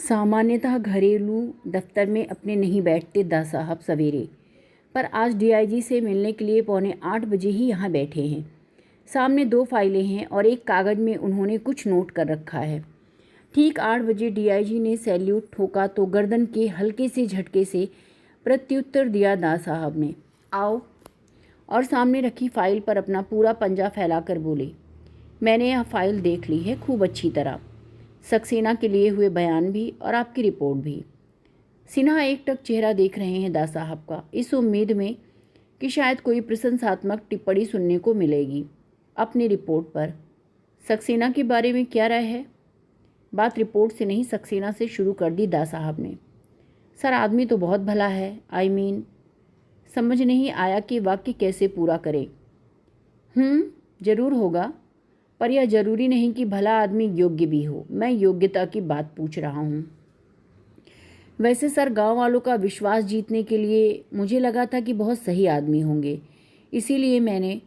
सामान्यतः घरेलू दफ्तर में अपने नहीं बैठते दा साहब सवेरे, पर आज डीआईजी से मिलने के लिए 7:45 ही यहाँ बैठे हैं। सामने 2 फाइलें हैं और एक कागज़ में उन्होंने कुछ नोट कर रखा है। ठीक 8 बजे डीआईजी ने सैल्यूट ठोका तो गर्दन के हल्के से झटके से प्रत्युत्तर दिया दा साहब ने, आओ, और सामने रखी फाइल पर अपना पूरा पंजा फैलाकर बोले, मैंने यह फाइल देख ली है खूब अच्छी तरह, सक्सेना के लिए हुए बयान भी और आपकी रिपोर्ट भी। सिन्हा एकटक चेहरा देख रहे हैं दा साहब का, इस उम्मीद में कि शायद कोई प्रशंसात्मक टिप्पणी सुनने को मिलेगी अपनी रिपोर्ट पर। सक्सेना के बारे में क्या राय है? बात रिपोर्ट से नहीं सक्सेना से शुरू कर दी दा साहब ने। सर, आदमी तो बहुत भला है, समझ नहीं आया कि वाक्य कैसे पूरा करें। जरूर होगा, पर यह जरूरी नहीं कि भला आदमी योग्य भी हो। मैं योग्यता की बात पूछ रहा हूँ। वैसे सर, गांव वालों का विश्वास जीतने के लिए मुझे लगा था कि बहुत सही आदमी होंगे, इसीलिए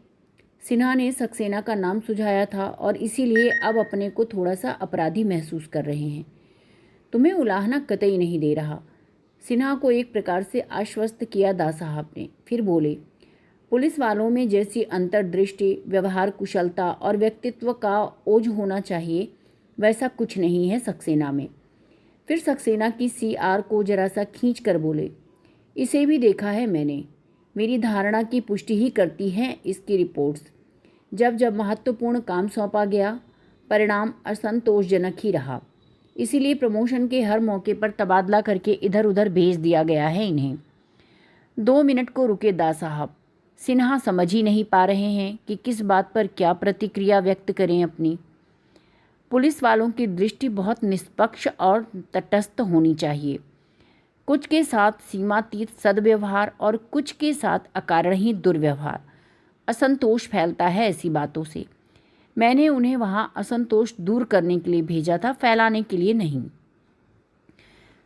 सिन्हा ने सक्सेना का नाम सुझाया था और इसीलिए अब अपने को थोड़ा सा अपराधी महसूस कर रहे हैं। तुम्हें उलाहना कतई नहीं दे रहा, सिन्हा को एक प्रकार से आश्वस्त किया दा साहब ने। फिर बोले, पुलिस वालों में जैसी अंतर्दृष्टि, व्यवहार कुशलता और व्यक्तित्व का ओज होना चाहिए, वैसा कुछ नहीं है सक्सेना में। फिर सक्सेना की सीआर को जरा सा खींच कर बोले, इसे भी देखा है मैंने, मेरी धारणा की पुष्टि ही करती हैं इसकी रिपोर्ट्स। जब जब महत्वपूर्ण काम सौंपा गया, परिणाम असंतोषजनक ही रहा, इसीलिए प्रमोशन के हर मौके पर तबादला करके इधर उधर भेज दिया गया है इन्हें। 2 मिनट को रुके दा साहब। सिन्हा समझ ही नहीं पा रहे हैं कि किस बात पर क्या प्रतिक्रिया व्यक्त करें अपनी। पुलिस वालों की दृष्टि बहुत निष्पक्ष और तटस्थ होनी चाहिए। कुछ के साथ सीमातीत सद्व्यवहार और कुछ के साथ अकारण ही दुर्व्यवहार। असंतोष फैलता है ऐसी बातों से। मैंने उन्हें वहाँ असंतोष दूर करने के लिए भेजा था, फैलाने के लिए नहीं।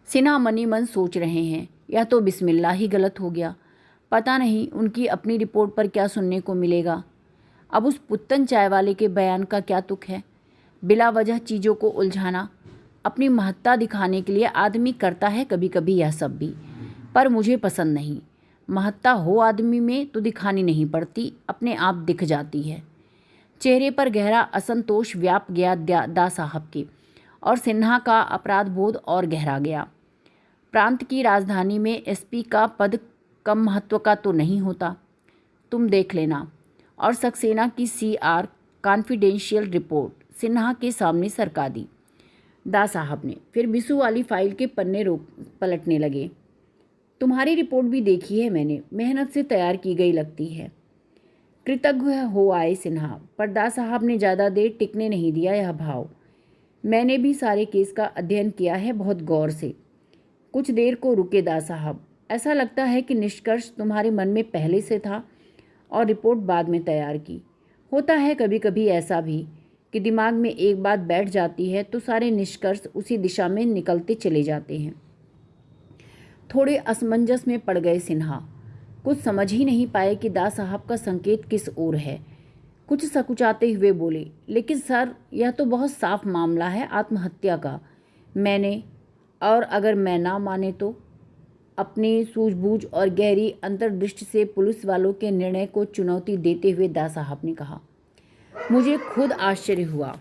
सिन्हा मनी मन सोच रहे हैं, यह तो बिस्मिल्लाह ही गलत हो गया। पता नहीं उनकी अपनी रिपोर्ट पर क्या सुनने को मिलेगा। अब उस पुत्तन चाय वाले के बयान का क्या तुक है? बिला वजह चीज़ों को उलझाना, अपनी महत्ता दिखाने के लिए आदमी करता है कभी कभी यह सब भी, पर मुझे पसंद नहीं। महत्ता हो आदमी में तो दिखानी नहीं पड़ती, अपने आप दिख जाती है। चेहरे पर गहरा असंतोष व्याप गया दा साहब के, और सिन्हा का अपराध बोध और गहरा गया। प्रांत की राजधानी में एसपी का पद कम महत्व का तो नहीं होता, तुम देख लेना। और सक्सेना की सीआर कॉन्फिडेंशियल रिपोर्ट सिन्हा के सामने सरका दी दा साहब ने। फिर बिसु वाली फाइल के पन्ने पलटने लगे। तुम्हारी रिपोर्ट भी देखी है मैंने, मेहनत से तैयार की गई लगती है। कृतज्ञ हो आए सिन्हा, पर दा साहब ने ज़्यादा देर टिकने नहीं दिया यह भाव। मैंने भी सारे केस का अध्ययन किया है बहुत गौर से। कुछ देर को रुके दा साहब। ऐसा लगता है कि निष्कर्ष तुम्हारे मन में पहले से था और रिपोर्ट बाद में तैयार की। होता है कभी कभी ऐसा भी कि दिमाग में एक बात बैठ जाती है तो सारे निष्कर्ष उसी दिशा में निकलते चले जाते हैं। थोड़े असमंजस में पड़ गए सिन्हा, कुछ समझ ही नहीं पाए कि दा साहब का संकेत किस ओर है। कुछ सकुचाते हुए बोले, लेकिन सर, यह तो बहुत साफ मामला है आत्महत्या का। और अगर मैं ना माने तो? अपनी सूझबूझ और गहरी अंतर्दृष्टि से पुलिस वालों के निर्णय को चुनौती देते हुए दा साहब ने कहा, मुझे खुद आश्चर्य हुआ,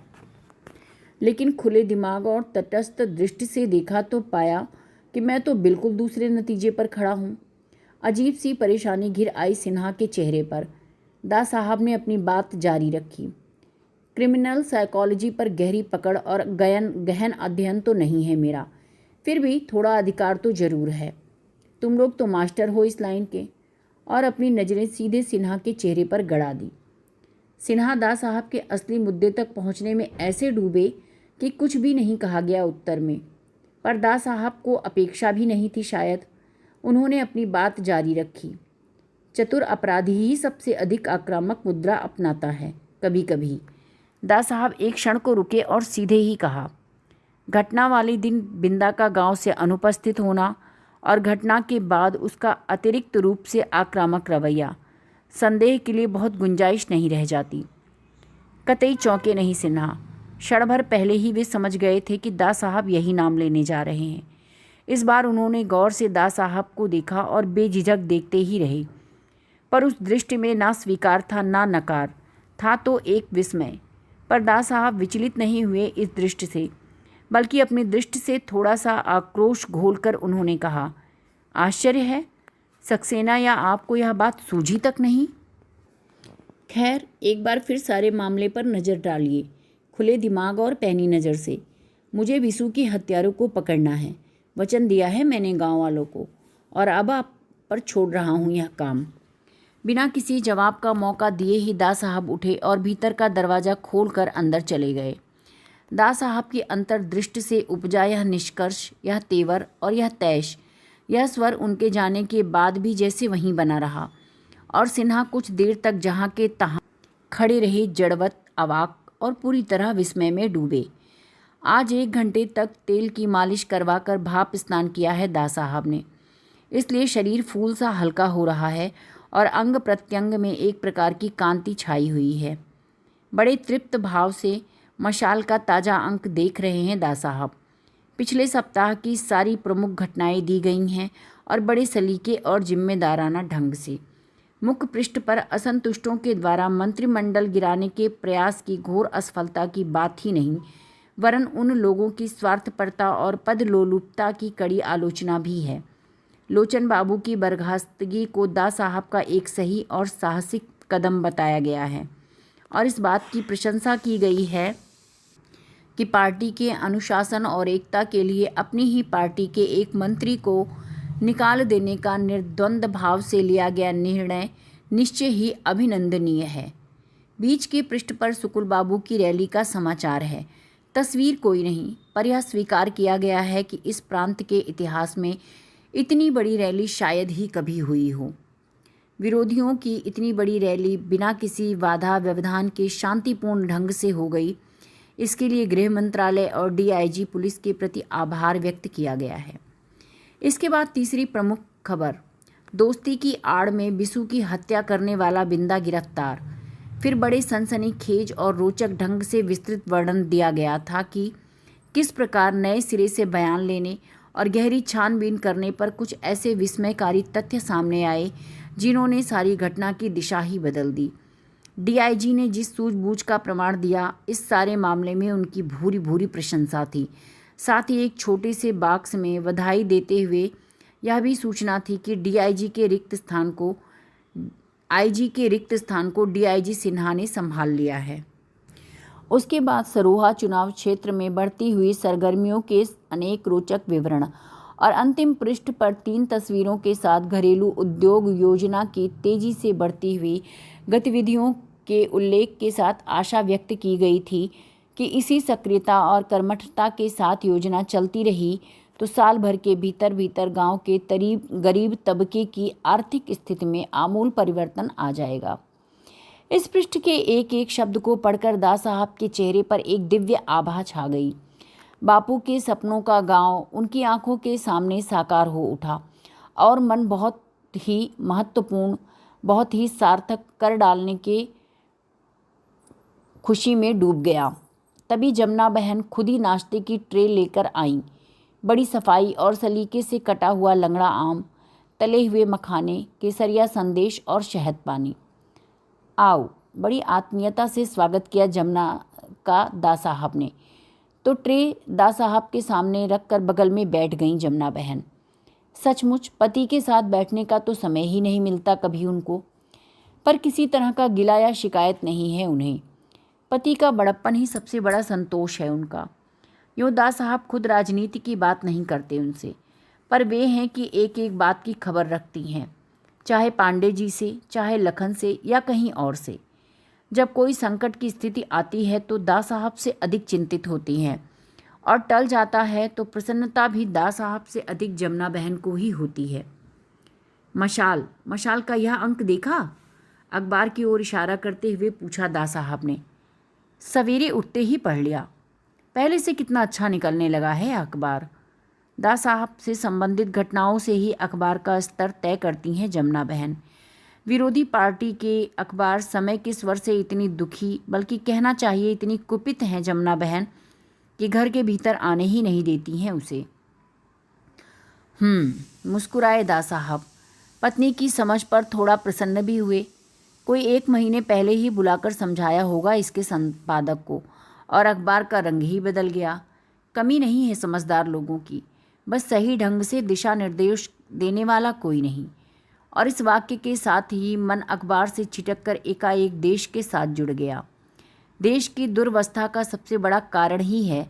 लेकिन खुले दिमाग और तटस्थ दृष्टि से देखा तो पाया कि मैं तो बिल्कुल दूसरे नतीजे पर खड़ा हूँ। अजीब सी परेशानी घिर आई सिन्हा के चेहरे पर। दा साहब ने अपनी बात जारी रखी, क्रिमिनल साइकोलॉजी पर गहरी पकड़ और गहन अध्ययन तो नहीं है मेरा, फिर भी थोड़ा अधिकार तो जरूर है। तुम लोग तो मास्टर हो इस लाइन के। और अपनी नज़रें सीधे सिन्हा के चेहरे पर गड़ा दी। सिन्हा दा साहब के असली मुद्दे तक पहुंचने में ऐसे डूबे कि कुछ भी नहीं कहा गया उत्तर में, पर दा साहब को अपेक्षा भी नहीं थी शायद। उन्होंने अपनी बात जारी रखी, चतुर अपराधी ही सबसे अधिक आक्रामक मुद्रा अपनाता है कभी कभी। दा साहब एक क्षण को रुके और सीधे ही कहा, घटना वाले दिन बिंदा का गांव से अनुपस्थित होना और घटना के बाद उसका अतिरिक्त रूप से आक्रामक रवैया, संदेह के लिए बहुत गुंजाइश नहीं रह जाती। कतई चौंके नहीं सिन्हा। क्षण भर पहले ही वे समझ गए थे कि दा साहब यही नाम लेने जा रहे हैं। इस बार उन्होंने गौर से दा साहब को देखा और बेझिझक देखते ही रहे, पर उस दृष्टि में ना स्वीकार था ना नकार, था तो एक विस्मय। पर दा साहब विचलित नहीं हुए इस दृष्टि से, बल्कि अपनी दृष्टि से थोड़ा सा आक्रोश घोलकर उन्होंने कहा, आश्चर्य है सक्सेना, या आपको यह बात सूझी तक नहीं? खैर, एक बार फिर सारे मामले पर नज़र डालिए, खुले दिमाग और पैनी नज़र से। मुझे विसु के हत्यारों को पकड़ना है, वचन दिया है मैंने गांव वालों को, और अब आप पर छोड़ रहा हूं यह काम। बिना किसी जवाब का मौका दिए ही दा साहब उठे और भीतर का दरवाज़ा खोलकर अंदर चले गए। दा साहब की अंतर्दृष्टि से उपजा यह निष्कर्ष, यह तेवर और यह तैश, यह स्वर उनके जाने के बाद भी जैसे वहीं बना रहा, और सिन्हा कुछ देर तक जहाँ के तहाँ खड़े रहे, जड़वत, अवाक और पूरी तरह विस्मय में डूबे। आज 1 घंटे तक तेल की मालिश करवा कर भाप स्नान किया है दा साहब ने, इसलिए शरीर फूल सा हल्का हो रहा है और अंग प्रत्यंग में एक प्रकार की कांति छाई हुई है। बड़े तृप्त भाव से मशाल का ताज़ा अंक देख रहे हैं दा साहब। पिछले सप्ताह की सारी प्रमुख घटनाएं दी गई हैं और बड़े सलीके और जिम्मेदाराना ढंग से। मुख्य पृष्ठ पर असंतुष्टों के द्वारा मंत्रिमंडल गिराने के प्रयास की घोर असफलता की बात ही नहीं, वरन उन लोगों की स्वार्थपरता और पदलोलुपता की कड़ी आलोचना भी है। लोचन बाबू की बर्खास्तगी को दा साहब का एक सही और साहसिक कदम बताया गया है, और इस बात की प्रशंसा की गई है कि पार्टी के अनुशासन और एकता के लिए अपनी ही पार्टी के एक मंत्री को निकाल देने का निर्द्वंद भाव से लिया गया निर्णय निश्चय ही अभिनंदनीय है। बीच के पृष्ठ पर सुकुल बाबू की रैली का समाचार है। तस्वीर कोई नहीं, पर यह स्वीकार किया गया है कि इस प्रांत के इतिहास में इतनी बड़ी रैली शायद ही कभी हुई हो। विरोधियों की इतनी बड़ी रैली बिना किसी बाधा व्यवधान के शांतिपूर्ण ढंग से हो गई, इसके लिए गृह मंत्रालय और डीआईजी पुलिस के प्रति आभार व्यक्त किया गया है। इसके बाद तीसरी प्रमुख खबर, दोस्ती की आड़ में बिसु की हत्या करने वाला बिंदा गिरफ्तार। फिर बड़े सनसनीखेज और रोचक ढंग से विस्तृत वर्णन दिया गया था कि किस प्रकार नए सिरे से बयान लेने और गहरी छानबीन करने पर कुछ ऐसे विस्मयकारी तथ्य सामने आए जिन्होंने सारी घटना की दिशा ही बदल दी। डीआईजी ने जिस सूझबूझ का प्रमाण दिया, इस सारे मामले में उनकी भूरी भूरी प्रशंसा थी। साथ ही एक छोटे से बॉक्स में बधाई देते हुए यह भी सूचना थी कि आईजी के रिक्त स्थान को डीआईजी सिन्हा ने संभाल लिया है। उसके बाद सरोहा चुनाव क्षेत्र में बढ़ती हुई सरगर्मियों के अनेक रोचक विवरण और अंतिम पृष्ठ पर 3 तस्वीरों के साथ घरेलू उद्योग योजना की तेजी से बढ़ती हुई गतिविधियों के उल्लेख के साथ आशा व्यक्त की गई थी कि इसी सक्रियता और कर्मठता के साथ योजना चलती रही तो साल भर के भीतर भीतर गांव के गरीब तबके की आर्थिक स्थिति में आमूल परिवर्तन आ जाएगा। इस पृष्ठ के एक एक शब्द को पढ़कर दा साहब के चेहरे पर एक दिव्य आभा छा गई। बापू के सपनों का गांव उनकी आंखों के सामने साकार हो उठा और मन बहुत ही महत्वपूर्ण, बहुत ही सार्थक कर डालने के खुशी में डूब गया। तभी जमुना बहन खुद ही नाश्ते की ट्रे लेकर आईं। बड़ी सफाई और सलीके से कटा हुआ लंगड़ा आम, तले हुए मखाने, केसरिया संदेश और शहद पानी। आओ, बड़ी आत्मीयता से स्वागत किया जमुना का दा साहब ने। तो ट्रे दा साहब के सामने रखकर बगल में बैठ गईं जमुना बहन। सचमुच पति के साथ बैठने का तो समय ही नहीं मिलता कभी उनको, पर किसी तरह का गिला या शिकायत नहीं है उन्हें। पति का बड़प्पन ही सबसे बड़ा संतोष है उनका। यूँ दा साहब खुद राजनीति की बात नहीं करते उनसे, पर वे हैं कि एक एक बात की खबर रखती हैं, चाहे पांडे जी से, चाहे लखन से या कहीं और से। जब कोई संकट की स्थिति आती है तो दा साहब से अधिक चिंतित होती हैं, और टल जाता है तो प्रसन्नता भी दा साहब से अधिक जमुना बहन को ही होती है। मशाल का यह अंक देखा? अखबार की ओर इशारा करते हुए पूछा दा साहब ने। सवेरे उठते ही पढ़ लिया। पहले से कितना अच्छा निकलने लगा है अखबार। दा साहब से संबंधित घटनाओं से ही अखबार का स्तर तय करती हैं जमुना बहन। विरोधी पार्टी के अखबार समय के स्वर से इतनी दुखी, बल्कि कहना चाहिए इतनी कुपित हैं जमुना बहन कि घर के भीतर आने ही नहीं देती हैं उसे। मुस्कुराए दा साहब। पत्नी की समझ पर थोड़ा प्रसन्न भी हुए। कोई 1 महीने पहले ही बुलाकर समझाया होगा इसके संपादक को, और अखबार का रंग ही बदल गया। कमी नहीं है समझदार लोगों की, बस सही ढंग से दिशा निर्देश देने वाला कोई नहीं। और इस वाक्य के साथ ही मन अखबार से छिटक कर एकाएक देश के साथ जुड़ गया। देश की दुर्वस्था का सबसे बड़ा कारण ही है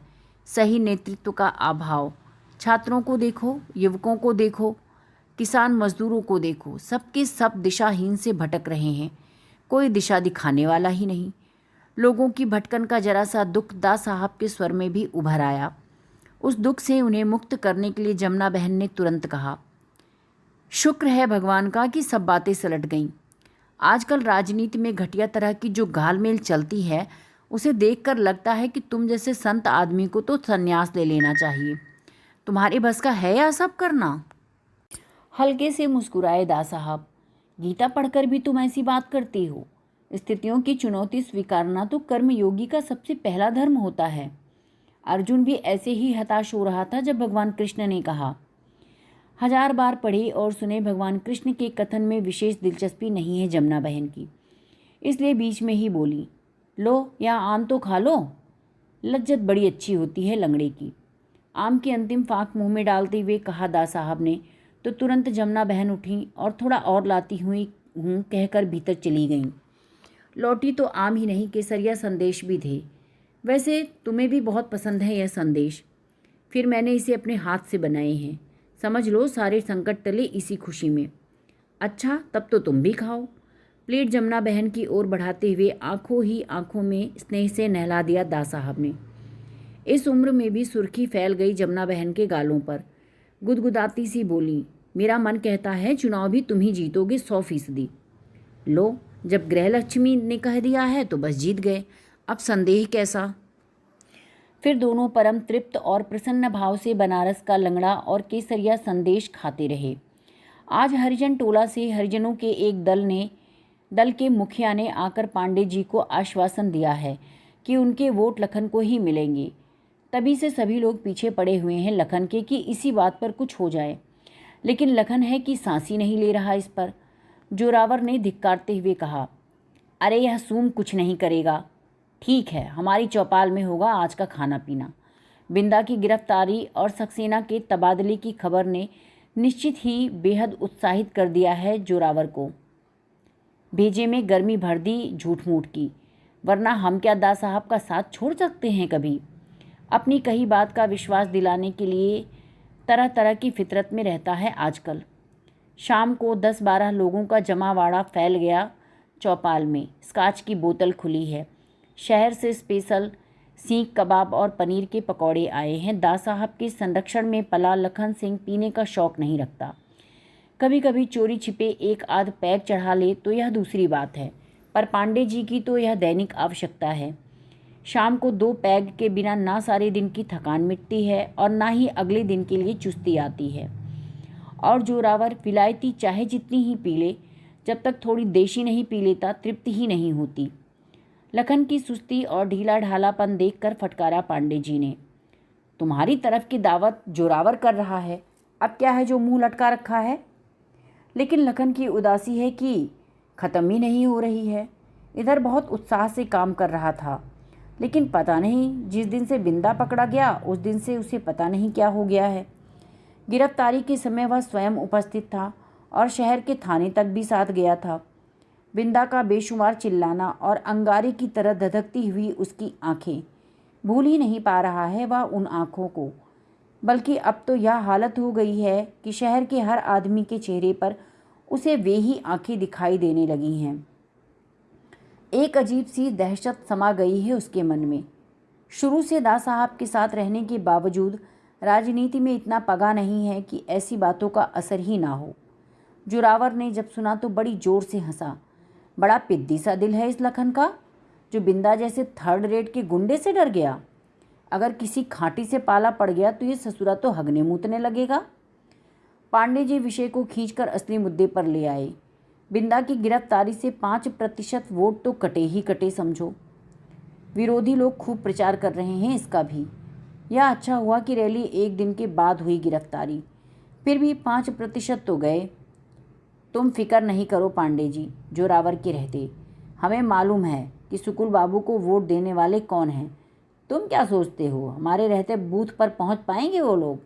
सही नेतृत्व का अभाव। छात्रों को देखो, युवकों को देखो, किसान मजदूरों को देखो, सबके सब दिशाहीन से भटक रहे हैं। कोई दिशा दिखाने वाला ही नहीं। लोगों की भटकन का जरा सा दुख दा साहब के स्वर में भी उभर आया। उस दुख से उन्हें मुक्त करने के लिए जमुना बहन ने तुरंत कहा, शुक्र है भगवान का कि सब बातें सलट गईं। आजकल राजनीति में घटिया तरह की जो घालमेल चलती है, उसे देखकर लगता है कि तुम जैसे संत आदमी को तो संन्यास ले लेना चाहिए। तुम्हारे बस का है यह सब करना? हल्के से मुस्कुराए दा साहब। गीता पढ़कर भी तुम ऐसी बात करती हो। स्थितियों की चुनौती स्वीकारना तो कर्मयोगी का सबसे पहला धर्म होता है। अर्जुन भी ऐसे ही हताश हो रहा था जब भगवान कृष्ण ने कहा। 1000 बार पढ़े और सुने भगवान कृष्ण के कथन में विशेष दिलचस्पी नहीं है जमुना बहन की, इसलिए बीच में ही बोली, लो या आम तो खा लो। लज्जत बड़ी अच्छी होती है लंगड़े की। आम की अंतिम फाँक मुंह में डालते हुए कहा दा साहब ने, तो तुरंत जमुना बहन उठी और थोड़ा और लाती हुई हूँ कहकर भीतर चली गईं। लौटी तो आम ही नहीं, केसरिया संदेश भी थे। वैसे तुम्हें भी बहुत पसंद है यह संदेश, फिर मैंने इसे अपने हाथ से बनाए हैं। समझ लो सारे संकट टले इसी खुशी में। अच्छा, तब तो तुम भी खाओ। प्लेट जमुना बहन की ओर बढ़ाते हुए आंखों ही आंखों में स्नेह से नहला दिया दा साहब ने। इस उम्र में भी सुर्खी फैल गई जमुना बहन के गालों पर। गुदगुदाती सी बोली, मेरा मन कहता है चुनाव भी तुम ही जीतोगे 100%। लो, जब गृहलक्ष्मी ने कह दिया है तो बस जीत गए, अब संदेह कैसा। फिर दोनों परम तृप्त और प्रसन्न भाव से बनारस का लंगड़ा और केसरिया संदेश खाते रहे। आज हरिजन टोला से हरिजनों के एक दल के मुखिया ने आकर पांडे जी को आश्वासन दिया है कि उनके वोट लखन को ही मिलेंगे। तभी से सभी लोग पीछे पड़े हुए हैं लखन के कि इसी बात पर कुछ हो जाए, लेकिन लखन है कि सांस ही नहीं ले रहा इस पर। जोरावर ने धिक्कारते हुए कहा, अरे यह सूम कुछ नहीं करेगा। ठीक है, हमारी चौपाल में होगा आज का खाना पीना। बिंदा की गिरफ्तारी और सक्सेना के तबादले की खबर ने निश्चित ही बेहद उत्साहित कर दिया है जोरावर को। भेजे में गर्मी भर दी झूठ मूठ की, वरना हम क्या दा साहब का साथ छोड़ सकते हैं कभी। अपनी कही बात का विश्वास दिलाने के लिए तरह तरह की फितरत में रहता है आजकल। शाम को 10-12 लोगों का जमावाड़ा फैल गया चौपाल में। स्काच की बोतल खुली है। शहर से स्पेशल सीख कबाब और पनीर के पकौड़े आए हैं। दा साहब के संरक्षण में पला लखन सिंह पीने का शौक नहीं रखता। कभी कभी चोरी छिपे एक आध पैग चढ़ा ले तो यह दूसरी बात है, पर पांडे जी की तो यह दैनिक आवश्यकता है। शाम को 2 पैग के बिना ना सारे दिन की थकान मिटती है और ना ही अगले दिन के लिए चुस्ती आती है। और जोरावर विलायती चाहे जितनी ही पी ले, जब तक थोड़ी देशी नहीं पी लेता तृप्ति ही नहीं होती। लखन की सुस्ती और ढीला ढालापन देखकर फटकारा पांडे जी ने, तुम्हारी तरफ की दावत जोरावर कर रहा है, अब क्या है जो मुंह लटका रखा है। लेकिन लखन की उदासी है कि ख़त्म ही नहीं हो रही है। इधर बहुत उत्साह से काम कर रहा था, लेकिन पता नहीं जिस दिन से बिंदा पकड़ा गया उस दिन से उसे पता नहीं क्या हो गया है। गिरफ्तारी के समय वह स्वयं उपस्थित था और शहर के थाने तक भी साथ गया था। बिंदा का बेशुमार चिल्लाना और अंगारे की तरह धधकती हुई उसकी आंखें, भूल ही नहीं पा रहा है वह उन आंखों को। बल्कि अब तो यह हालत हो गई है कि शहर के हर आदमी के चेहरे पर उसे वे ही आंखें दिखाई देने लगी हैं। एक अजीब सी दहशत समा गई है उसके मन में। शुरू से दा साहब के साथ रहने के बावजूद राजनीति में इतना पगा नहीं है कि ऐसी बातों का असर ही ना हो। जोरावर ने जब सुना तो बड़ी जोर से हंसा। बड़ा पिद्दी सा दिल है इस लखन का, जो बिंदा जैसे 3rd रेट के गुंडे से डर गया। अगर किसी खांटी से पाला पड़ गया तो ये ससुरा तो हगने मूतने लगेगा। पांडे जी विषय को खींचकर असली मुद्दे पर ले आए। बिंदा की गिरफ्तारी से 5% वोट तो कटे ही कटे समझो। विरोधी लोग खूब प्रचार कर रहे हैं इसका भी। यह अच्छा हुआ कि रैली एक दिन के बाद हुई गिरफ्तारी, फिर भी 5% तो गए। तुम फिक्र नहीं करो पांडे जी, जोरावर के रहते हमें मालूम है कि सुकुल बाबू को वोट देने वाले कौन हैं। तुम क्या सोचते हो हमारे रहते बूथ पर पहुंच पाएंगे वो लोग?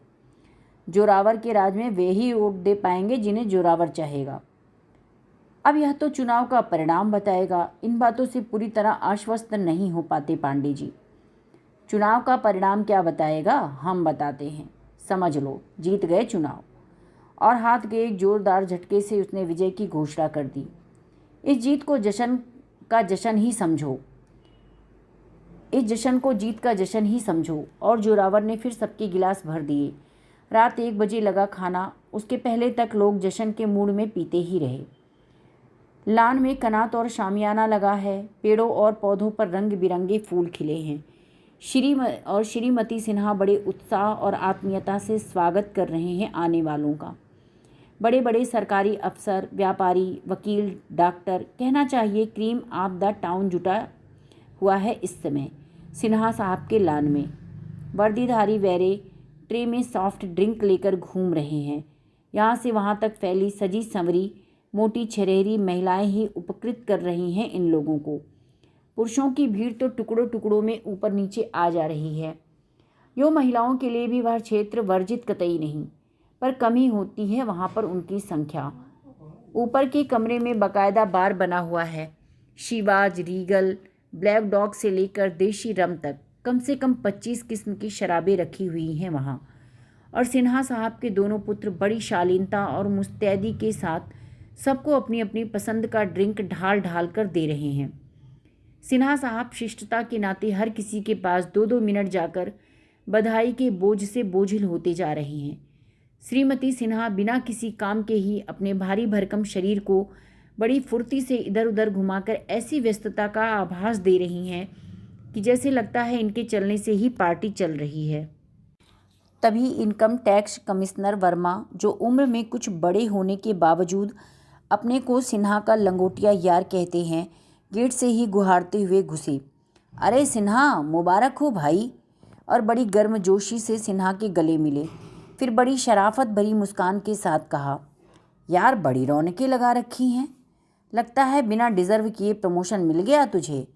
जोरावर के राज में वे ही वोट दे पाएंगे जिन्हें जोरावर चाहेगा। अब यह तो चुनाव का परिणाम बताएगा। इन बातों से पूरी तरह आश्वस्त नहीं हो पाते पांडे जी। चुनाव का परिणाम क्या बताएगा, हम बताते हैं। समझ लो, जीत गए चुनाव। और हाथ के एक जोरदार झटके से उसने विजय की घोषणा कर दी। इस जीत को जश्न का जश्न ही समझो, इस जश्न को जीत का जश्न ही समझो। और जोरावर ने फिर सबके गिलास भर दिए। रात 1 बजे लगा खाना। उसके पहले तक लोग जश्न के मूड में पीते ही रहे। लान में कनात और शामियाना लगा है। पेड़ों और पौधों पर रंग बिरंगे फूल खिले हैं। श्रीमती सिन्हा बड़े उत्साह और आत्मीयता से स्वागत कर रहे हैं आने वालों का। बड़े बड़े सरकारी अफसर, व्यापारी, वकील, डॉक्टर, कहना चाहिए क्रीम ऑफ द टाउन जुटा हुआ है इस समय सिन्हा साहब के लान में। वर्दीधारी वैरे ट्रे में सॉफ्ट ड्रिंक लेकर घूम रहे हैं। यहाँ से वहाँ तक फैली सजी संवरी मोटी छरेरी महिलाएं ही उपकृत कर रही हैं इन लोगों को। पुरुषों की भीड़ तो टुकड़ों टुकड़ों में ऊपर नीचे आ जा रही है। यो महिलाओं के लिए भी वह क्षेत्र वर्जित कतई नहीं, पर कमी होती है वहाँ पर उनकी संख्या। ऊपर के कमरे में बाकायदा बार बना हुआ है। शिवाज, रीगल, ब्लैक डॉग से लेकर देशी रम तक कम से कम 25 किस्म की शराबें रखी हुई हैं वहाँ। और सिन्हा साहब के दोनों पुत्र बड़ी शालीनता और मुस्तैदी के साथ सबको अपनी अपनी पसंद का ड्रिंक ढाल ढाल कर दे रहे हैं। सिन्हा साहब शिष्टता के नाते हर किसी के पास 2-2 मिनट जाकर बधाई के बोझ से बोझिल होते जा रहे हैं। श्रीमती सिन्हा बिना किसी काम के ही अपने भारी भरकम शरीर को बड़ी फुर्ती से इधर उधर घुमाकर ऐसी व्यस्तता का आभास दे रही हैं कि जैसे लगता है इनके चलने से ही पार्टी चल रही है। तभी इनकम टैक्स कमिश्नर वर्मा, जो उम्र में कुछ बड़े होने के बावजूद अपने को सिन्हा का लंगोटिया यार कहते हैं, गेट से ही गुहारते हुए घुसे। अरे सिन्हा, मुबारक हो भाई। और बड़ी गर्मजोशी से सिन्हा के गले मिले। फिर बड़ी शराफत भरी मुस्कान के साथ कहा, यार बड़ी रौनकें लगा रखी हैं। लगता है बिना डिज़र्व किए प्रमोशन मिल गया तुझे,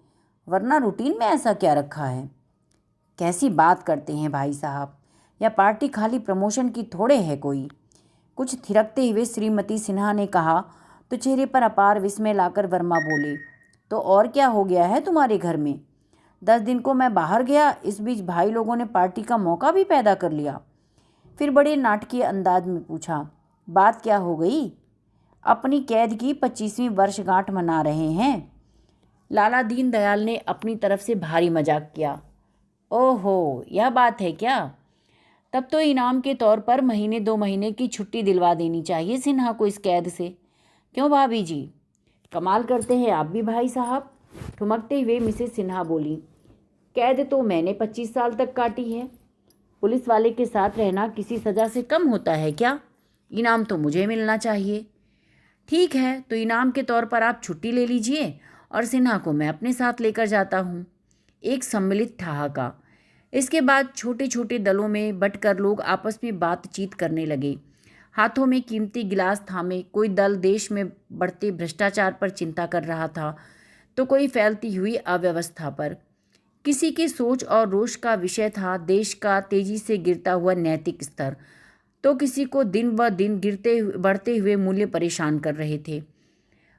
वरना रूटीन में ऐसा क्या रखा है? कैसी बात करते हैं भाई साहब, यह पार्टी खाली प्रमोशन की थोड़े है कोई। कुछ थिरकते हुए श्रीमती सिन्हा ने कहा तो चेहरे पर अपार विस्मय लाकर वर्मा बोले, तो और क्या हो गया है तुम्हारे घर में? 10 दिन को मैं बाहर गया, इस बीच भाई लोगों ने पार्टी का मौका भी पैदा कर लिया। फिर बड़े नाटकीय अंदाज में पूछा, बात क्या हो गई? अपनी कैद की 25वीं वर्षगांठ मना रहे हैं। लाला दीन दयाल ने अपनी तरफ से भारी मजाक किया। ओहो, यह बात है क्या? तब तो इनाम के तौर पर 1-2 महीने की छुट्टी दिलवा देनी चाहिए सिन्हा को इस कैद से। क्यों भाभी जी, कमाल करते हैं आप भी भाई साहब। ठुमकते हुए मिसेस सिन्हा बोली, कैद तो मैंने 25 साल तक काटी है। पुलिस वाले के साथ रहना किसी सज़ा से कम होता है क्या? इनाम तो मुझे मिलना चाहिए। ठीक है, तो इनाम के तौर पर आप छुट्टी ले लीजिए और सिन्हा को मैं अपने साथ लेकर जाता हूँ। एक सम्मिलित ठहाका। इसके बाद छोटे छोटे दलों में बंटकर लोग आपस में बातचीत करने लगे। हाथों में कीमती गिलास थामे कोई दल देश में बढ़ते भ्रष्टाचार पर चिंता कर रहा था, तो कोई फैलती हुई अव्यवस्था पर। किसी की सोच और रोष का विषय था देश का तेजी से गिरता हुआ नैतिक स्तर, तो किसी को दिन ब दिन बढ़ते हुए मूल्य परेशान कर रहे थे।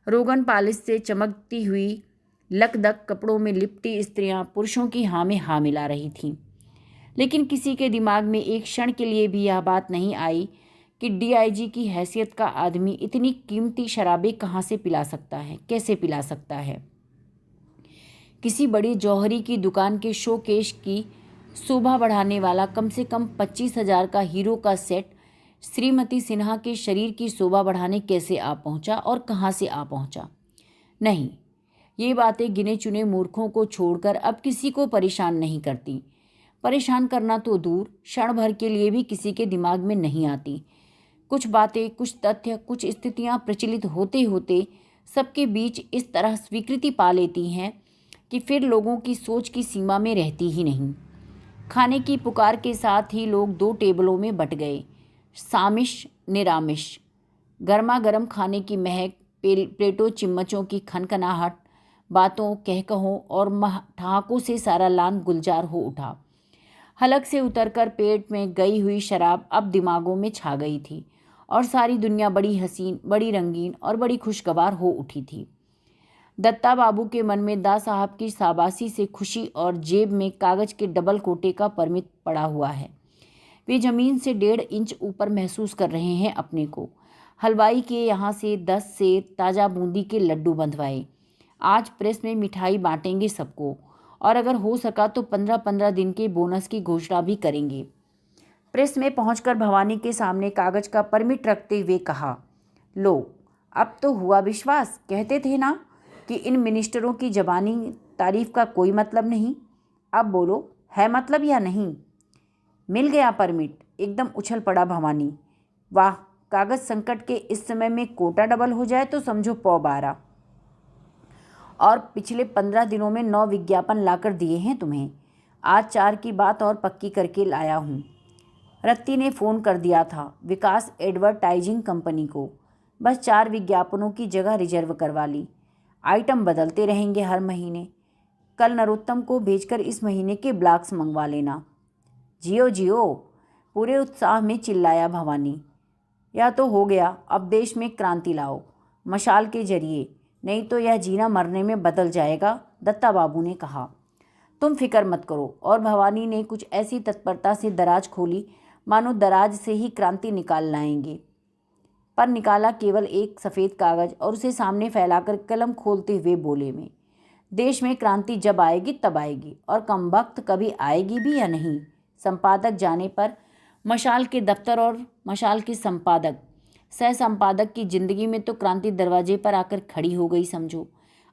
रोगन पालिश से चमकती हुई लकदक कपड़ों में लिपटी स्त्रियां पुरुषों की हाँ में हाँ मिला रही थीं। लेकिन किसी के दिमाग में एक क्षण के लिए भी यह बात नहीं आई कि डीआईजी की हैसियत का आदमी इतनी कीमती शराबें कहाँ से पिला सकता है, कैसे पिला सकता है। किसी बड़ी जौहरी की दुकान के शोकेश की शोभा बढ़ाने वाला कम से कम 25,000 का हीरो का सेट श्रीमती सिन्हा के शरीर की शोभा बढ़ाने कैसे आ पहुंचा और कहाँ से आ पहुंचा? नहीं, ये बातें गिने चुने मूर्खों को छोड़कर अब किसी को परेशान नहीं करती। परेशान करना तो दूर, क्षण भर के लिए भी किसी के दिमाग में नहीं आती। कुछ बातें, कुछ तथ्य, कुछ स्थितियां प्रचलित होते होते सबके बीच इस तरह स्वीकृति पा लेती हैं कि फिर लोगों की सोच की सीमा में रहती ही नहीं। खाने की पुकार के साथ ही लोग दो टेबलों में बट गए, सामिश निरामिष। गर्मा गर्म खाने की महक, प्लेटों चिम्मचों की खनखनाहट, बातों कहकहों और ठहाकों से सारा लान गुलजार हो उठा। हलक से उतरकर पेट में गई हुई शराब अब दिमागों में छा गई थी और सारी दुनिया बड़ी हसीन, बड़ी रंगीन और बड़ी खुशगवार हो उठी थी। दत्ता बाबू के मन में दा साहब की शाबाशी से खुशी और जेब में कागज के डबल कोटे का परमिट पड़ा हुआ है। वे जमीन से 1.5 इंच ऊपर महसूस कर रहे हैं अपने को। हलवाई के यहाँ से 10 से ताज़ा बूंदी के लड्डू बंधवाए। आज प्रेस में मिठाई बांटेंगे सबको और अगर हो सका तो 15-15 दिन के बोनस की घोषणा भी करेंगे। प्रेस में पहुंचकर भवानी के सामने कागज का परमिट रखते हुए कहा, लो अब तो हुआ विश्वास। कहते थे ना कि इन मिनिस्टरों की जबानी तारीफ का कोई मतलब नहीं। अब बोलो, है मतलब या नहीं? मिल गया परमिट, एकदम उछल पड़ा भवानी। वाह, कागज संकट के इस समय में कोटा डबल हो जाए तो समझो 12। और पिछले 15 दिनों में 9 विज्ञापन लाकर दिए हैं तुम्हें। आज 4 की बात और पक्की करके लाया हूँ। रत्ती ने फ़ोन कर दिया था विकास एडवर्टाइजिंग कंपनी को। बस 4 विज्ञापनों की जगह रिजर्व करवा ली। आइटम बदलते रहेंगे हर महीने। कल नरोत्तम को भेजकर इस महीने के ब्लॉक्स मंगवा लेना। जियो जियो, पूरे उत्साह में चिल्लाया भवानी। यह तो हो गया, अब देश में क्रांति लाओ मशाल के जरिए, नहीं तो यह जीना मरने में बदल जाएगा, दत्ता बाबू ने कहा। तुम फिक्र मत करो। और भवानी ने कुछ ऐसी तत्परता से दराज खोली मानो दराज से ही क्रांति निकाल लाएंगे। पर निकाला केवल एक सफ़ेद कागज और उसे सामने फैलाकर कलम खोलते हुए बोले में, देश में क्रांति जब आएगी तब आएगी, और कमबख्त कभी आएगी भी या नहीं। संपादक जाने पर मशाल के दफ्तर और मशाल के संपादक सह संपादक की जिंदगी में तो क्रांति दरवाजे पर आकर खड़ी हो गई समझो।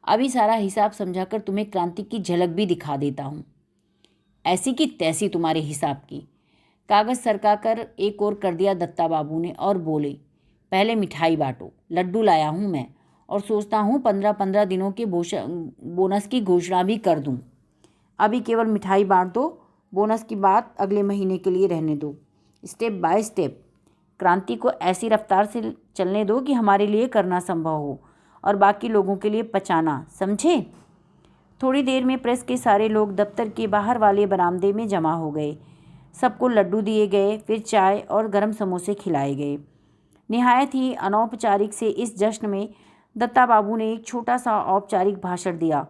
अभी सारा हिसाब समझाकर तुम्हें क्रांति की झलक भी दिखा देता हूँ, ऐसी की तैसी तुम्हारे हिसाब की। कागज सरकाकर एक और कर दिया दत्ता बाबू ने और बोले, पहले मिठाई बांटो। लड्डू लाया हूँ मैं और सोचता हूँ 15-15 दिनों के बोनस की घोषणा भी कर दूँ। अभी केवल मिठाई बांट दो, बोनस की बात अगले महीने के लिए रहने दो। स्टेप बाय स्टेप क्रांति को ऐसी रफ्तार से चलने दो कि हमारे लिए करना संभव हो और बाकी लोगों के लिए पचाना, समझे? थोड़ी देर में प्रेस के सारे लोग दफ्तर के बाहर वाले बरामदे में जमा हो गए। सबको लड्डू दिए गए, फिर चाय और गर्म समोसे खिलाए गए। निहायत ही अनौपचारिक से इस जश्न में दत्ता बाबू ने एक छोटा सा औपचारिक भाषण दिया।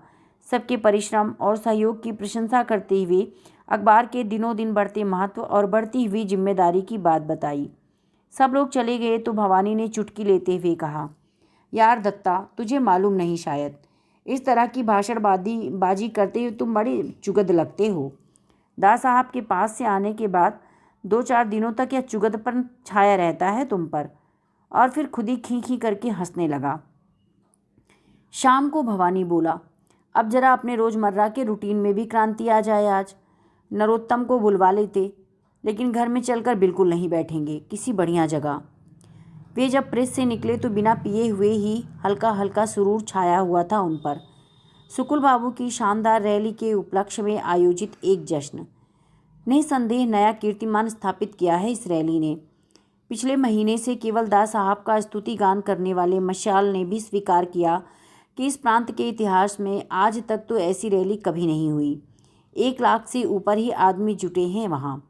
सबके परिश्रम और सहयोग की प्रशंसा करते हुए अखबार के दिनों दिन बढ़ते महत्व और बढ़ती हुई जिम्मेदारी की बात बताई। सब लोग चले गए तो भवानी ने चुटकी लेते हुए कहा, यार दत्ता, तुझे मालूम नहीं शायद, इस तरह की भाषणबाजी करते हुए तुम बड़े चुगद लगते हो। दा साहब के पास से आने के बाद 2-4 दिनों तक यह चुगदपन छाया रहता है तुम पर। और फिर खुद ही खी खी करके हंसने लगा। शाम को भवानी बोला, अब जरा अपने रोज़मर्रा के रूटीन में भी क्रांति आ जाए। आज नरोत्तम को बुलवा लेते, लेकिन घर में चलकर बिल्कुल नहीं बैठेंगे, किसी बढ़िया जगह। वे जब प्रेस से निकले तो बिना पिए हुए ही हल्का हल्का सुरूर छाया हुआ था उन पर। सुकुल बाबू की शानदार रैली के उपलक्ष्य में आयोजित एक जश्न निसंदेह नया कीर्तिमान स्थापित किया है इस रैली ने। पिछले महीने से केवल दा साहब का स्तुति गान करने वाले मशाल ने भी स्वीकार किया कि इस प्रांत के इतिहास में आज तक तो ऐसी रैली कभी नहीं हुई। 1 लाख से ऊपर ही आदमी जुटे हैं वहाँ।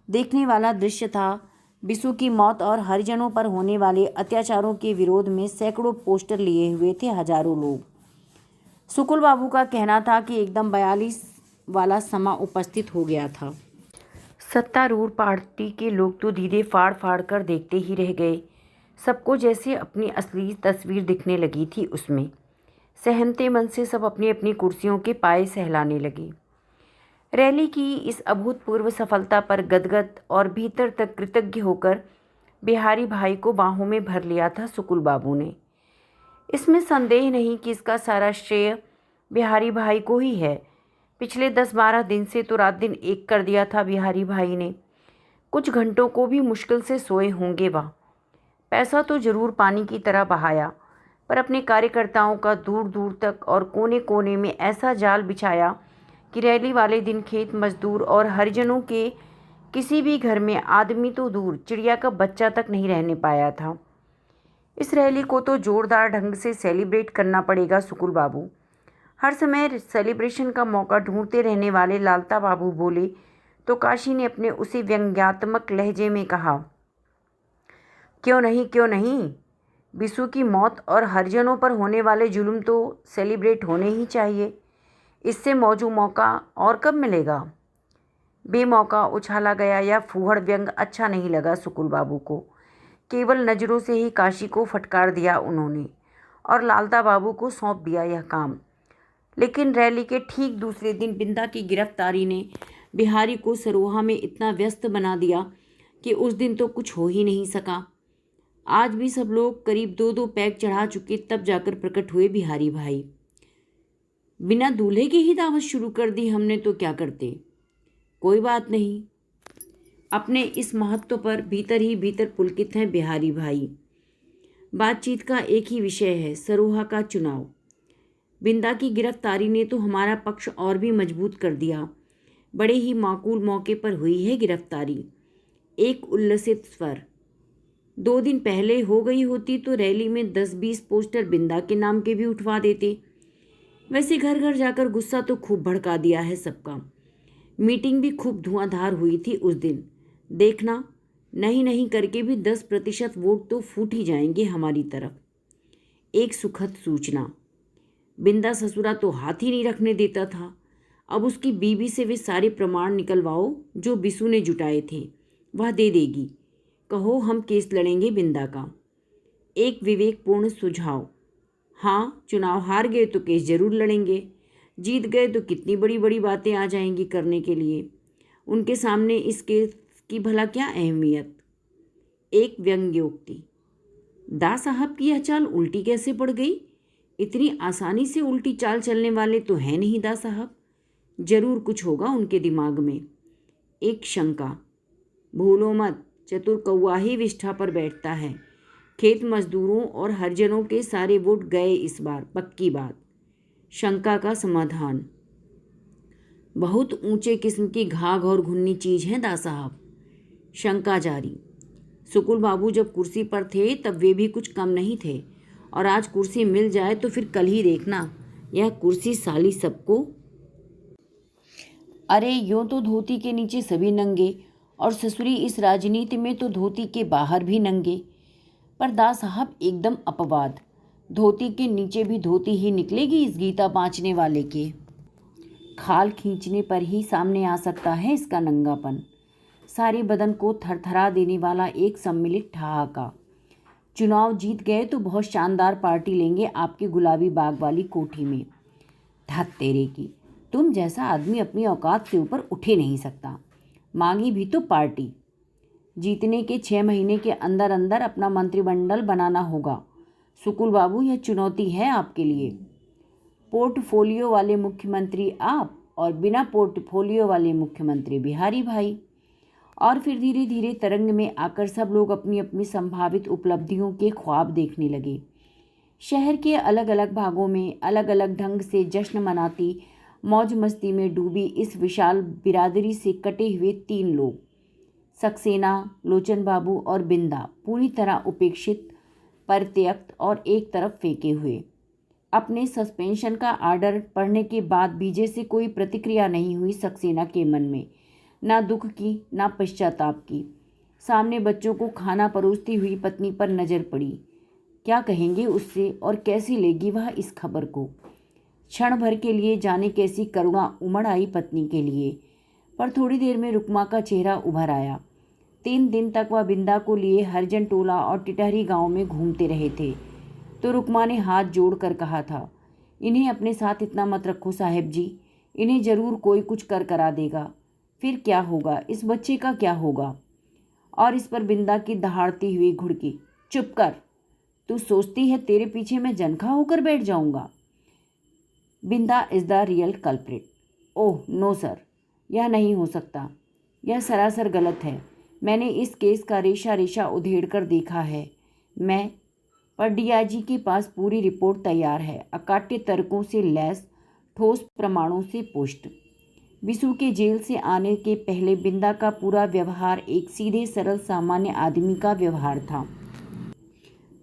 देखने वाला दृश्य था। बिसु की मौत और हरिजनों पर होने वाले अत्याचारों के विरोध में सैकड़ों पोस्टर लिए हुए थे हजारों लोग। सुकुल बाबू का कहना था कि एकदम 42 वाला समा उपस्थित हो गया था। सत्तारूढ़ पार्टी के लोग तो दीदे फाड़ फाड़ कर देखते ही रह गए। सबको जैसे अपनी असली तस्वीर दिखने लगी थी उसमें। सहनते मन से सब अपनी अपनी कुर्सियों के पाए सहलाने लगे। रैली की इस अभूतपूर्व सफलता पर गदगद और भीतर तक कृतज्ञ होकर बिहारी भाई को बाहों में भर लिया था सुकुल बाबू ने। इसमें संदेह नहीं कि इसका सारा श्रेय बिहारी भाई को ही है। पिछले 10-12 दिन से तो रात दिन एक कर दिया था बिहारी भाई ने। कुछ घंटों को भी मुश्किल से सोए होंगे वह। पैसा तो जरूर पानी की तरह बहाया, पर अपने कार्यकर्ताओं का दूर दूर तक और कोने कोने में ऐसा जाल बिछाया कि रैली वाले दिन खेत मजदूर और हरिजनों के किसी भी घर में आदमी तो दूर, चिड़िया का बच्चा तक नहीं रहने पाया था। इस रैली को तो जोरदार ढंग से सेलिब्रेट करना पड़ेगा सुकुल बाबू। हर समय सेलिब्रेशन का मौका ढूंढते रहने वाले लालता बाबू बोले तो काशी ने अपने उसी व्यंग्यात्मक लहजे में कहा, क्यों नहीं क्यों नहीं, बिसु की मौत और हरिजनों पर होने वाले जुल्म तो सेलिब्रेट होने ही चाहिए। इससे मौजू मौका और कब मिलेगा। बेमौका उछाला गया यह फूहड़ व्यंग अच्छा नहीं लगा सुकुल बाबू को। केवल नज़रों से ही काशी को फटकार दिया उन्होंने और लालता बाबू को सौंप दिया यह काम। लेकिन रैली के ठीक दूसरे दिन बिंदा की गिरफ्तारी ने बिहारी को सरोहा में इतना व्यस्त बना दिया कि उस दिन तो कुछ हो ही नहीं सका। आज भी सब लोग करीब 2-2 पैग चढ़ा चुके तब जाकर प्रकट हुए बिहारी भाई। बिना दूल्हे के ही दावत शुरू कर दी हमने तो क्या करते। कोई बात नहीं, अपने इस महत्व पर भीतर ही भीतर पुलकित हैं बिहारी भाई। बातचीत का एक ही विषय है, सरोहा का चुनाव। बिंदा की गिरफ्तारी ने तो हमारा पक्ष और भी मजबूत कर दिया। बड़े ही माकूल मौके पर हुई है गिरफ्तारी। एक उल्लसित स्वर। 2 दिन पहले हो गई होती तो रैली में 10-20 पोस्टर बिंदा के नाम के भी उठवा देते। वैसे घर घर जाकर गुस्सा तो खूब भड़का दिया है सबका। मीटिंग भी खूब धुआंधार हुई थी उस दिन। देखना, नहीं नहीं करके भी 10% वोट तो फूट ही जाएंगे हमारी तरफ। एक सुखद सूचना, बिंदा ससुरा तो हाथ ही नहीं रखने देता था। अब उसकी बीवी से वे सारे प्रमाण निकलवाओ जो बिसु ने जुटाए थे, वह दे देगी। कहो हम केस लड़ेंगे बिंदा का। एक विवेकपूर्ण सुझाव। हाँ, चुनाव हार गए तो केस जरूर लड़ेंगे, जीत गए तो कितनी बड़ी बड़ी बातें आ जाएंगी करने के लिए। उनके सामने इस केस की भला क्या अहमियत। एक व्यंग्योक्ति। दा साहब की यह चाल उल्टी कैसे पड़ गई। इतनी आसानी से उल्टी चाल चलने वाले तो हैं नहीं दा साहब। जरूर कुछ होगा उनके दिमाग में। एक शंका। भूलो मत, चतुर कौआ ही विष्ठा पर बैठता है। खेत मजदूरों और हरिजनों के सारे वोट गए इस बार, पक्की बात। शंका का समाधान। बहुत ऊंचे किस्म की घाघ और घुन्नी चीज है दा साहब। शंका जारी। सुकुल बाबू जब कुर्सी पर थे तब वे भी कुछ कम नहीं थे, और आज कुर्सी मिल जाए तो फिर कल ही देखना यह कुर्सी साली सबको। अरे यूं तो धोती के नीचे सभी नंगे, और ससुरी इस राजनीति में तो धोती के बाहर भी नंगे। पर दा साहब एकदम अपवाद। धोती के नीचे भी धोती ही निकलेगी इस गीता बाँचने वाले के। खाल खींचने पर ही सामने आ सकता है इसका नंगापन। सारे बदन को थरथरा देने वाला एक सम्मिलित ठहाका। चुनाव जीत गए तो बहुत शानदार पार्टी लेंगे आपके गुलाबी बाग वाली कोठी में। धत तेरे की, तुम जैसा आदमी अपनी औकात से ऊपर उठे नहीं सकता। मांगी भी तो पार्टी। जीतने के 6 महीने के अंदर अंदर अपना मंत्रिमंडल बनाना होगा। सुकुल बाबू, यह चुनौती है आपके लिए। पोर्टफोलियो वाले मुख्यमंत्री आप और बिना पोर्टफोलियो वाले मुख्यमंत्री बिहारी भाई। और फिर धीरे धीरे तरंग में आकर सब लोग अपनी अपनी संभावित उपलब्धियों के ख्वाब देखने लगे। शहर के अलग अलग भागों में अलग अलग ढंग से जश्न मनाती, मौज मस्ती में डूबी इस विशाल बिरादरी से कटे हुए 3 लोग, सक्सेना, लोचन बाबू और बिंदा, पूरी तरह उपेक्षित, परित्यक्त और एक तरफ फेंके हुए। अपने सस्पेंशन का आर्डर पढ़ने के बाद भी जैसे कोई प्रतिक्रिया नहीं हुई सक्सेना के मन में, ना दुख की ना पश्चाताप की। सामने बच्चों को खाना परोसती हुई पत्नी पर नज़र पड़ी। क्या कहेंगे उससे और कैसे लेगी वह इस खबर को। क्षण भर के लिए जाने कैसी करुणा उमड़ आई पत्नी के लिए, पर थोड़ी देर में रुकमा का चेहरा उभर आया। 3 दिन तक वह बिंदा को लिए हरिजन टोला और टिटहरी गांव में घूमते रहे थे, तो रुकमा ने हाथ जोड़कर कहा था, इन्हें अपने साथ इतना मत रखो साहेब जी, इन्हें जरूर कोई कुछ कर करा देगा। फिर क्या होगा, इस बच्चे का क्या होगा। और इस पर बिंदा की दहाड़ती हुई घुड़की, चुप कर, तू सोचती है तेरे पीछे मैं जनखा होकर बैठ जाऊंगा। Binda is the real culprit. Oh no sir, यह नहीं हो सकता, यह सरासर गलत है। मैंने इस केस का रेशा रेशा उधेड़ कर देखा है। मैं पर डीआईजी के पास पूरी रिपोर्ट तैयार है, अकाट्य तर्कों से लैस, ठोस प्रमाणों से पुष्ट। बिसु के जेल से आने के पहले बिंदा का पूरा व्यवहार एक सीधे सरल सामान्य आदमी का व्यवहार था,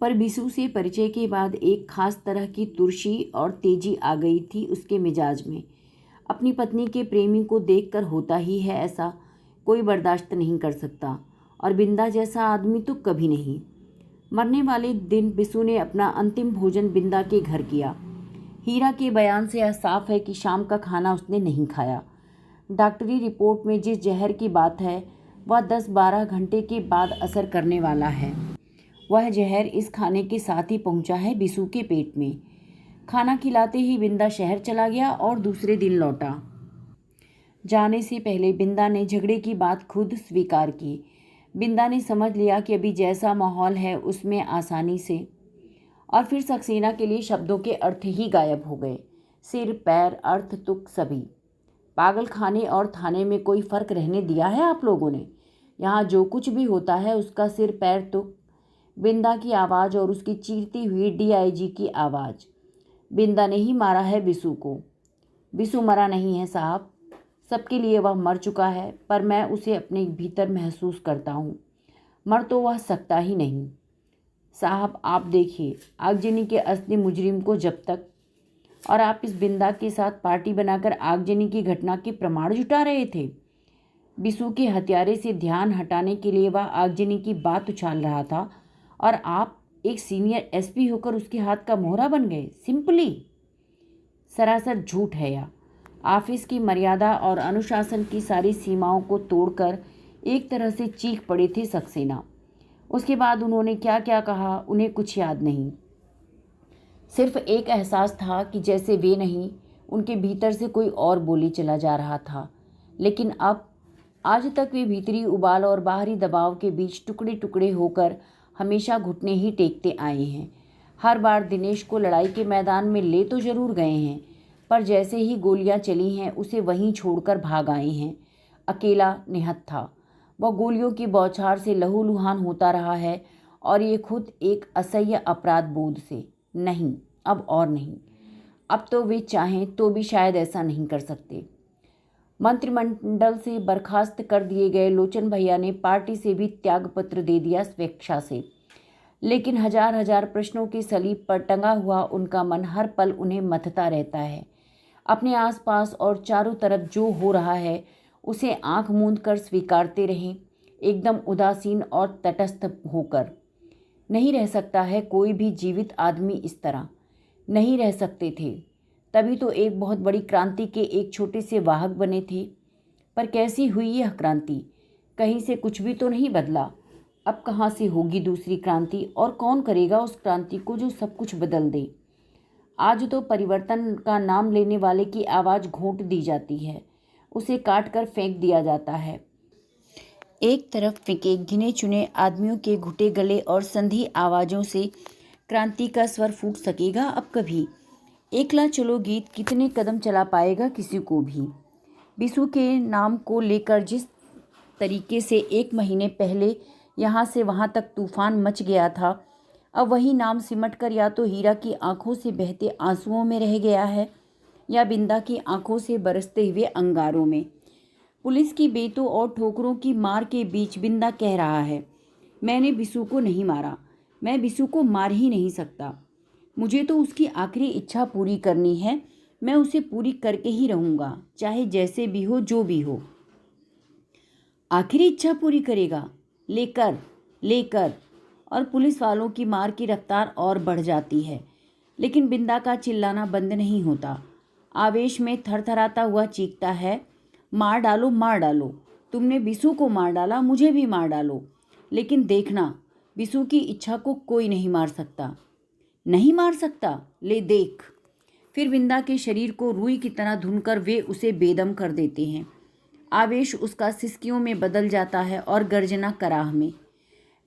पर बिसु से परिचय के बाद एक खास तरह की तुर्शी और तेजी आ गई थी उसके मिजाज में। अपनी पत्नी के प्रेमी को देखकर होता ही है ऐसा, कोई बर्दाश्त नहीं कर सकता, और बिंदा जैसा आदमी तो कभी नहीं। मरने वाले दिन बिसु ने अपना अंतिम भोजन बिंदा के घर किया। हीरा के बयान से यह साफ है कि शाम का खाना उसने नहीं खाया। डॉक्टरी रिपोर्ट में जिस जहर की बात है वह 10-12 घंटे के बाद असर करने वाला है। वह जहर इस खाने के साथ ही पहुंचा है बिसु के पेट में। खाना खिलाते ही बिंदा शहर चला गया और दूसरे दिन लौटा। जाने से पहले बिंदा ने झगड़े की बात खुद स्वीकार की। बिंदा ने समझ लिया कि अभी जैसा माहौल है उसमें आसानी से, और फिर सक्सेना के लिए शब्दों के अर्थ ही गायब हो गए। सिर, पैर, अर्थ, तुक सभी। पागल खाने और थाने में कोई फ़र्क रहने दिया है आप लोगों ने? यहाँ जो कुछ भी होता है उसका सिर, पैर, तुक। बिंदा की आवाज़ और उसकी चीरती हुई डीआईजी की आवाज़। बिंदा ने ही मारा है बिसु को। बिसु मरा नहीं है साहब, सबके लिए वह मर चुका है, पर मैं उसे अपने भीतर महसूस करता हूँ। मर तो वह सकता ही नहीं। साहब आप देखिए, आगजनी के असली मुजरिम को जब तक, और आप इस बिंदा के साथ पार्टी बनाकर आगजनी की घटना के प्रमाण जुटा रहे थे। बिसु के हत्यारे से ध्यान हटाने के लिए वह आगजनी की बात उछाल रहा था, और आप एक सीनियर एसपी होकर उसके हाथ का मोहरा बन गए। सिंपली सरासर झूठ है यह। ऑफिस की मर्यादा और अनुशासन की सारी सीमाओं को तोड़कर एक तरह से चीख पड़े थे सक्सेना। उसके बाद उन्होंने क्या क्या कहा उन्हें कुछ याद नहीं। सिर्फ एक एहसास था कि जैसे वे नहीं, उनके भीतर से कोई और बोली चला जा रहा था। लेकिन अब, आज तक वे भीतरी उबाल और बाहरी दबाव के बीच टुकड़े टुकड़े होकर हमेशा घुटने ही टेकते आए हैं। हर बार दिनेश को लड़ाई के मैदान में ले तो जरूर गए हैं, पर जैसे ही गोलियां चली हैं उसे वहीं छोड़कर भाग आए हैं। अकेला निहत्था था। वह गोलियों की बौछार से लहूलुहान होता रहा है, और ये खुद एक असह्य अपराध बोध से। नहीं, अब और नहीं। अब तो वे चाहें तो भी शायद ऐसा नहीं कर सकते। मंत्रिमंडल से बर्खास्त कर दिए गए लोचन भैया ने पार्टी से भी त्यागपत्र दे दिया स्वेच्छा से। लेकिन हजार हजार प्रश्नों की सलीब पर टंगा हुआ उनका मन हर पल उन्हें मथता रहता है। अपने आसपास और चारों तरफ जो हो रहा है उसे आंख मूंद कर स्वीकारते रहें, एकदम उदासीन और तटस्थ होकर। नहीं रह सकता है कोई भी जीवित आदमी इस तरह। नहीं रह सकते थे, तभी तो एक बहुत बड़ी क्रांति के एक छोटे से वाहक बने थे। पर कैसी हुई यह क्रांति? कहीं से कुछ भी तो नहीं बदला। अब कहाँ से होगी दूसरी क्रांति, और कौन करेगा उस क्रांति को जो सब कुछ बदल दे? आज तो परिवर्तन का नाम लेने वाले की आवाज़ घोंट दी जाती है, उसे काट कर फेंक दिया जाता है। एक तरफ फेंके गिने चुने आदमियों के घुटे गले और संधी आवाज़ों से क्रांति का स्वर फूट सकेगा अब कभी? एकला चलो गीत कितने कदम चला पाएगा किसी को भी? बिसु के नाम को लेकर जिस तरीके से 1 महीने पहले यहाँ से वहाँ तक तूफान मच गया था, अब वही नाम सिमट कर या तो हीरा की आंखों से बहते आंसुओं में रह गया है, या बिंदा की आंखों से बरसते हुए अंगारों में। पुलिस की बेतों और ठोकरों की मार के बीच बिंदा कह रहा है, मैंने बिसु को नहीं मारा, मैं बिसु को मार ही नहीं सकता। मुझे तो उसकी आखिरी इच्छा पूरी करनी है, मैं उसे पूरी करके ही रहूँगा, चाहे जैसे भी हो, जो भी हो। आखिरी इच्छा पूरी करेगा? लेकर लेकर और पुलिस वालों की मार की रफ्तार और बढ़ जाती है। लेकिन बिंदा का चिल्लाना बंद नहीं होता। आवेश में थरथराता हुआ चीखता है, मार डालो, मार डालो। तुमने बिसु को मार डाला, मुझे भी मार डालो, लेकिन देखना, बिसु की इच्छा को कोई नहीं मार सकता। नहीं मार सकता? ले देख। फिर बिंदा के शरीर को रुई की तरह धुनकर वे उसे बेदम कर देते हैं। आवेश उसका सिसकियों में बदल जाता है और गर्जना कराह में।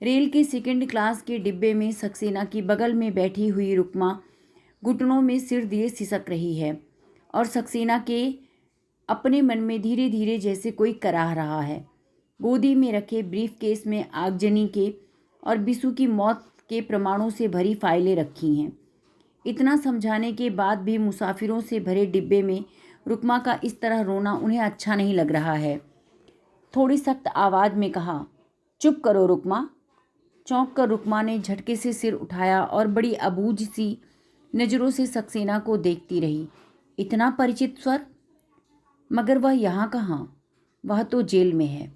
रेल के सेकंड क्लास के डिब्बे में सक्सेना की बगल में बैठी हुई रुकमा घुटनों में सिर दिए सिसक रही है, और सक्सेना के अपने मन में धीरे धीरे जैसे कोई कराह रहा है। गोदी में रखे ब्रीफ केस में आगजनी के और बिसु की मौत के प्रमाणों से भरी फाइलें रखी हैं। इतना समझाने के बाद भी मुसाफिरों से भरे डिब्बे में रुकमा का इस तरह रोना उन्हें अच्छा नहीं लग रहा है। थोड़ी सख्त आवाज़ में कहा, चुप करो रुकमा। चौंक कर रुकमा ने झटके से सिर उठाया और बड़ी अबूझ सी नज़रों से सक्सेना को देखती रही। इतना परिचित स्वर, मगर वह यहाँ कहाँ? वह तो जेल में है।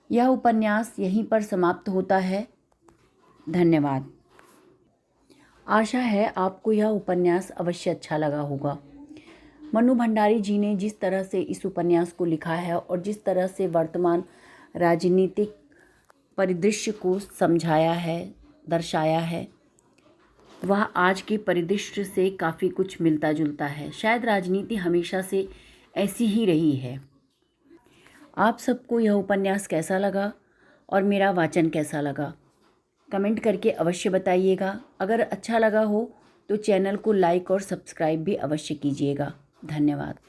यह उपन्यास यहीं पर समाप्त होता है। धन्यवाद। आशा है आपको यह उपन्यास अवश्य अच्छा लगा होगा। मनु भंडारी जी ने जिस तरह से इस उपन्यास को लिखा है और जिस तरह से वर्तमान राजनीतिक परिदृश्य को समझाया है, दर्शाया है, वह आज के परिदृश्य से काफ़ी कुछ मिलता जुलता है। शायद राजनीति हमेशा से ऐसी ही रही है। आप सबको यह उपन्यास कैसा लगा और मेरा वाचन कैसा लगा, कमेंट करके अवश्य बताइएगा। अगर अच्छा लगा हो तो चैनल को लाइक और सब्सक्राइब भी अवश्य कीजिएगा। धन्यवाद।